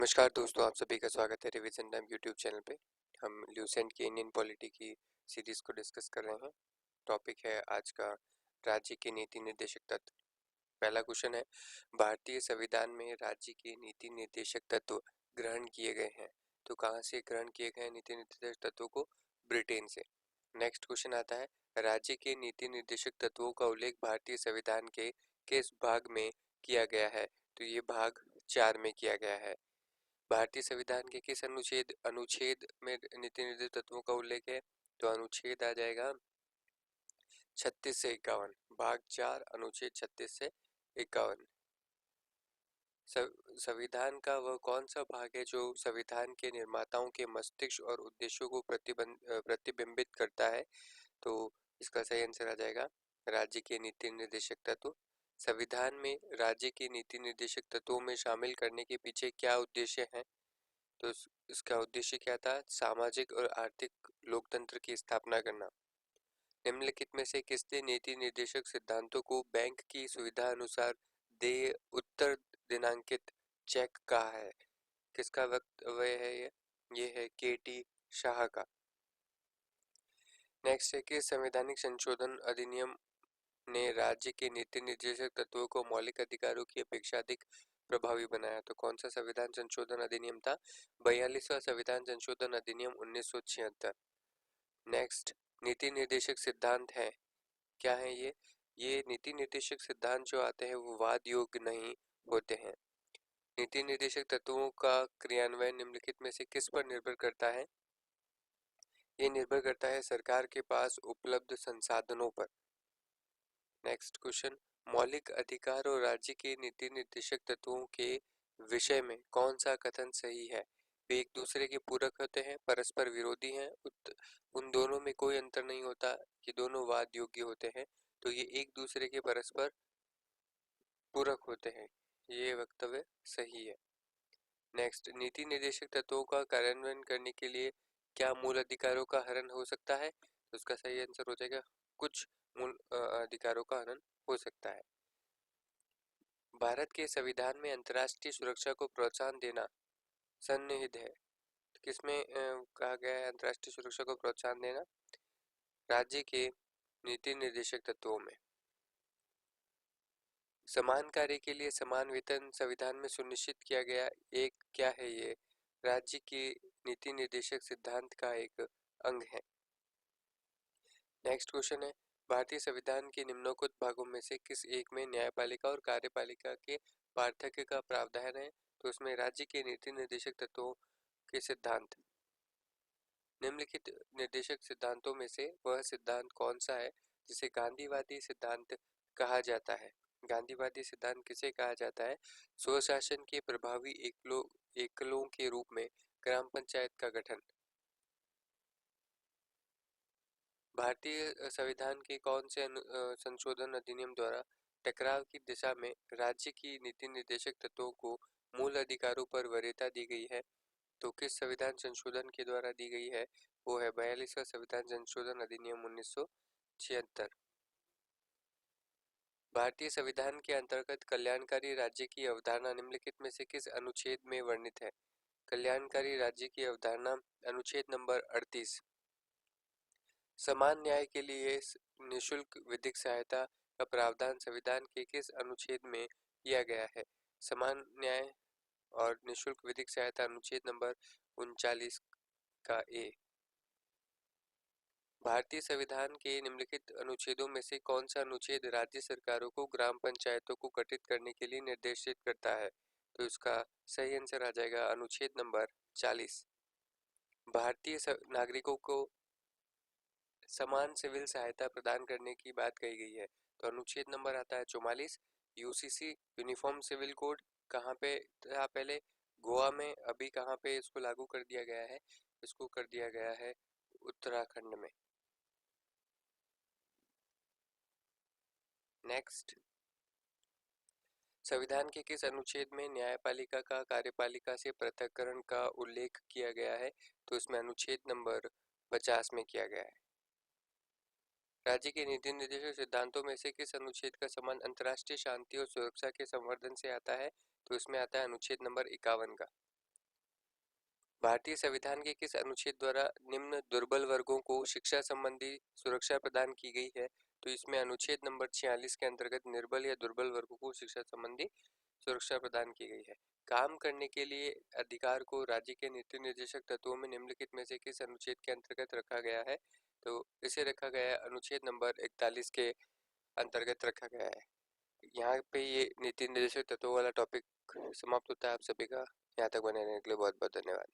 नमस्कार दोस्तों, आप सभी का स्वागत है रिवीजन टाइम यूट्यूब चैनल पे। हम ल्यूसेंट की इंडियन पॉलिटी की सीरीज को डिस्कस कर रहे हैं। टॉपिक है आज का राज्य के नीति निर्देशक तत्व। पहला क्वेश्चन है, भारतीय संविधान में राज्य के नीति निर्देशक तत्व ग्रहण किए गए हैं। तो कहाँ से ग्रहण किए गए नीति निर्देशक तत्वों को? ब्रिटेन से। नेक्स्ट क्वेश्चन आता है, राज्य के नीति निर्देशक तत्वों का उल्लेख भारतीय संविधान के किस भाग में किया गया है? तो ये भाग 4 में किया गया है। भारतीय संविधान के किस अनुच्छेद अनुच्छेद में नीति निर्देशक तत्वों का उल्लेख है? तो अनुच्छेद आ जाएगा 36 से 51। भाग 4 अनुच्छेद 36 से 51। संविधान का वह कौन सा भाग है जो संविधान के निर्माताओं के मस्तिष्क और उद्देश्यों को प्रतिबिंबित करता है? तो इसका सही आंसर आ जाएगा राज्य के नीति निर्देशक तत्व। संविधान में राज्य के नीति निर्देशक तत्वों में शामिल करने के पीछे क्या उद्देश्य है? तो इसका उद्देश्य क्या था? सामाजिक और आर्थिक लोकतंत्र की स्थापना करना। निम्नलिखित में से किसने नीति निर्देशक सिद्धांतों को बैंक की सुविधा अनुसार देय उत्तर दिनांकित चेक कहा है? किसका वक्तव्य है ये है के.टी. शाह का। नेक्स्ट है कि संवैधानिक संशोधन अधिनियम ने राज्य के नीति निर्देशक तत्वों को मौलिक अधिकारों की अपेक्षा अधिक प्रभावी बनाया। तो कौन सा संविधान संशोधन अधिनियम था? 42वां संविधान संशोधन अधिनियम 1976। नेक्स्ट, नीति निर्देशक सिद्धांत है, क्या है ये नीति निर्देशक सिद्धांत जो आते हैं वो वाद योग्य नहीं होते हैं। नीति निर्देशक तत्वों का क्रियान्वयन निम्नलिखित में से किस पर निर्भर करता है? ये निर्भर करता है सरकार के पास उपलब्ध संसाधनों पर। नेक्स्ट क्वेश्चन, मौलिक अधिकार और राज्य के नीति निर्देशक तत्वों के विषय में कौन सा कथन सही है? वे एक दूसरे के पूरक होते हैं, परस्पर विरोधी हैं, उन दोनों में कोई अंतर नहीं होता, ये दोनों वाद योग्य होते हैं। तो ये एक दूसरे के परस्पर पूरक होते हैं, ये वक्तव्य सही है। नेक्स्ट, नीति निर्देशक तत्वों का कार्यान्वयन करने के लिए क्या मूल अधिकारों का हनन हो सकता है? तो उसका सही आंसर हो जाएगा कुछ मूल अधिकारों का हनन हो सकता है। भारत के संविधान में अंतर्राष्ट्रीय सुरक्षा को प्रोत्साहन देना सन्निहित है। किसमें कहा गया है अंतर्राष्ट्रीय सुरक्षा को प्रोत्साहन देना? राज्य के नीति निर्देशक तत्वों में। समान कार्य के लिए समान वेतन संविधान में सुनिश्चित किया गया एक क्या है? ये राज्य के नीति निर्देशक सिद्धांत का एक अंग है। नेक्स्ट क्वेश्चन है, भारतीय संविधान के निम्नलिखित भागों में से किस एक में न्यायपालिका और कार्यपालिका के पार्थक्य का प्रावधान है? तो उसमें राज्य के नीति निर्देशक तत्वों के सिद्धांत। निम्नलिखित निर्देशक सिद्धांतों में से वह सिद्धांत कौन सा है जिसे गांधीवादी सिद्धांत कहा जाता है? गांधीवादी सिद्धांत किसे कहा जाता है? स्वशासन के प्रभावी एकलों के रूप में ग्राम पंचायत का गठन। भारतीय संविधान के कौन से संशोधन अधिनियम द्वारा टकराव की दिशा में राज्य की नीति निर्देशक तत्वों को मूल अधिकारों पर वरीयता दी गई है? तो किस संविधान संशोधन के द्वारा दी गई है? वो है 42वां संविधान संशोधन अधिनियम 1976। भारतीय संविधान के अंतर्गत कल्याणकारी राज्य की अवधारणा निम्नलिखित में से किस अनुच्छेद में वर्णित है? कल्याणकारी राज्य की अवधारणा अनुच्छेद नंबर 38। समान न्याय के लिए निःशुल्क विधिक सहायता का प्रावधान संविधान के किस अनुच्छेद में किया गया है? समान न्याय और निःशुल्क विधिक सहायता अनुच्छेद नंबर 39 का ए। भारतीय संविधान के निम्नलिखित अनुच्छेदों में से कौन सा अनुच्छेद राज्य सरकारों को ग्राम पंचायतों को गठित करने के लिए निर्देशित करता है? तो इसका सही आंसर आ जाएगा अनुच्छेद नंबर 40। भारतीय नागरिकों को समान सिविल सहायता प्रदान करने की बात कही गई है। तो अनुच्छेद नंबर आता है 44। यूसीसी यूनिफॉर्म सिविल कोड कहाँ पे था पहले? गोवा में। अभी कहाँ पे इसको लागू कर दिया गया है? इसको कर दिया गया है उत्तराखंड में। नेक्स्ट, संविधान के किस अनुच्छेद में न्यायपालिका का कार्यपालिका से पृथक्करण का उल्लेख किया गया है? तो इसमें अनुच्छेद नंबर 50 में किया गया है। राज्य के नीति निर्देशक सिद्धांतों में से किस अनुच्छेद का संबंध अंतर्राष्ट्रीय शांति और सुरक्षा के संवर्धन से आता है? तो इसमें आता है अनुच्छेद नंबर 51 का। भारतीय संविधान के किस अनुच्छेद द्वारा निम्न दुर्बल वर्गों को शिक्षा संबंधी सुरक्षा प्रदान की गई है? तो इसमें अनुच्छेद नंबर 46 के अंतर्गत निर्बल या दुर्बल वर्गों को शिक्षा संबंधी सुरक्षा प्रदान की गई है। काम करने के लिए अधिकार को राज्य के नीति निर्देशक तत्वों में निम्नलिखित में से किस अनुच्छेद के अंतर्गत रखा गया है? तो इसे रखा गया है अनुच्छेद नंबर 41 के अंतर्गत रखा गया है। यहाँ पे ये नीति निर्देशक तत्वों वाला टॉपिक समाप्त होता है। आप सभी का यहाँ तक बने रहने के लिए बहुत बहुत धन्यवाद।